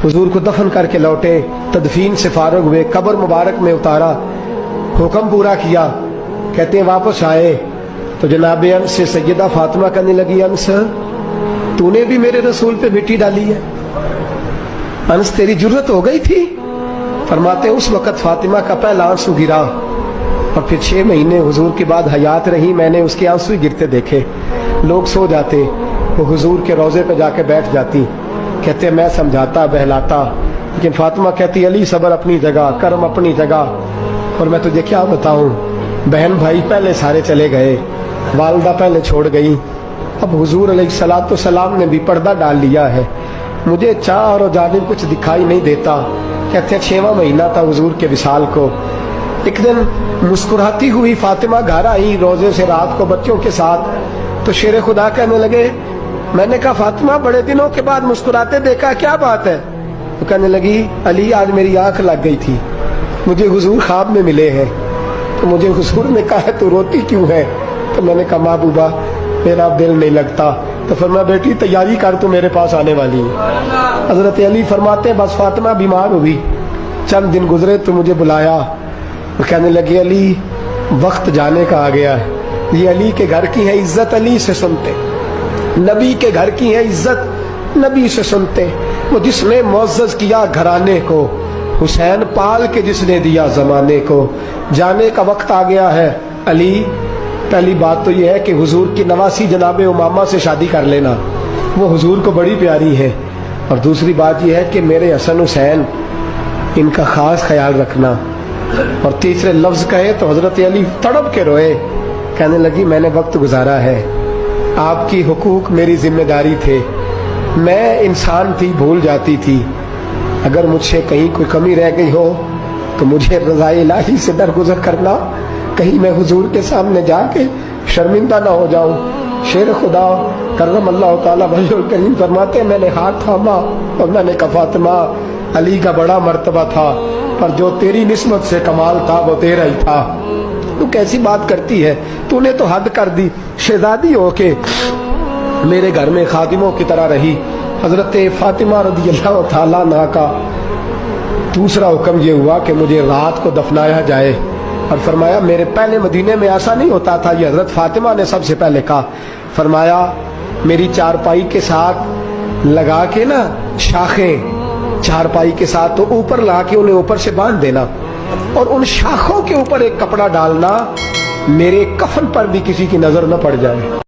हुजूर को दफन करके लौटे, तदफीन से फारग हुए, कब्र मुबारक में उतारा, हुक्म पूरा किया। कहते हैं वापस आए तो जनाब अनस से सैयदा फातिमा कहने लगी, अनस तूने भी मेरे रसूल पे मिट्टी डाली है, अनस तेरी जुर्रत हो गई थी। फरमाते उस वक़्त फातिमा का पहला आंसू गिरा और फिर 6 महीने हुजूर के बाद हयात रही, मैंने उसके आंसू ही गिरते देखे। लोग सो जाते, वो हुजूर के रोज़े पे जाके बैठ जाती। कहते मैं समझाता बहलाता, लेकिन फातिमा कहती अली सब्र अपनी जगह, कर्म अपनी जगह। और मैं तुझे क्या बताऊं, बहन भाई पहले सारे चले गए, वालदा पहले छोड़ गई, अब हुजूर अलैहिस्सलातु सलाम ने भी पर्दा डाल लिया है, मुझे चार और जानिब कुछ दिखाई नहीं देता। कहते हैं 6वां महीना था हुजूर के विसाल को। एक दिन मुस्कुराती हुई फातिमा घर आई रोजे से रात को बच्चों के साथ, तो शेर खुदा कहने लगे, मैंने कहा फातिमा बड़े दिनों के बाद मुस्कुराते देखा, क्या बात है? तो कहने लगी अली आज मेरी आंख लग गई थी, मुझे हुजूर ख्वाब में मिले हैं, तो मुझे हुजूर ने कहा है तू रोती क्यों है? तो मैंने कहा महबूबा मेरा दिल नहीं लगता। तो फरमाया बेटी तैयारी कर, तू मेरे पास आने वाली है। हजरत अली फरमाते बस फातिमा बीमार हुई, चंद दिन गुजरे तो मुझे बुलाया, तो कहने लगी अली वक्त जाने का आ गया है, ये अली के घर की है इज्जत अली से सुनते, नबी के घर की है इज्जत नबी से सुनते। वो जिसने मुअज़्ज़ज़ किया घराने को, हुसैन पाल के जिसने दिया जमाने को, जाने का वक्त आ गया है अली। पहली बात तो यह है कि हुजूर की नवासी जनाब उमामा से शादी कर लेना, वो हुजूर को बड़ी प्यारी है। और दूसरी बात यह है कि मेरे हसन हुसैन इनका खास ख्याल रखना। और तीसरे लफ्ज कहे तो हजरत अली तड़प के रोए, कहने लगी मैंने वक्त गुजारा है, आपकी हुकूक मेरी जिम्मेदारी थे, मैं इंसान थी भूल जाती थी, अगर मुझसे कहीं कोई कमी रह गई हो तो मुझे रज़ाए इलाही से दरगुजर करना, कहीं मैं हुजूर के सामने जाके शर्मिंदा ना हो जाऊं। शेर खुदा करम अल्लाह ताला वजहुल करीम फरमाते मैंने हाथ थामा और मैंने कहा फातिमा अली का बड़ा मर्तबा था, पर जो तेरी निस्बत से कमाल था वो तेरा ही था। तू कैसी बात करती है, तूने तो हद कर दी, शहजादी होके मेरे घर में खादिमों की तरह रही। हजरत फातिमा रज़ियल्लाहु ताला अन्हा का दूसरा हुक्म ये हुआ कि मुझे रात को दफनाया जाए। और फरमाया मेरे पहले मदीने में ऐसा नहीं होता था, ये हजरत फातिमा ने सबसे पहले कहा। फरमाया मेरी चारपाई के साथ लगा के ना शाखें, चारपाई के साथ तो ऊपर लगा के उन्हें ऊपर से बांध देना, और उन शाखों के ऊपर एक कपड़ा डालना, मेरे कफन पर भी किसी की नजर न पड़ जाए।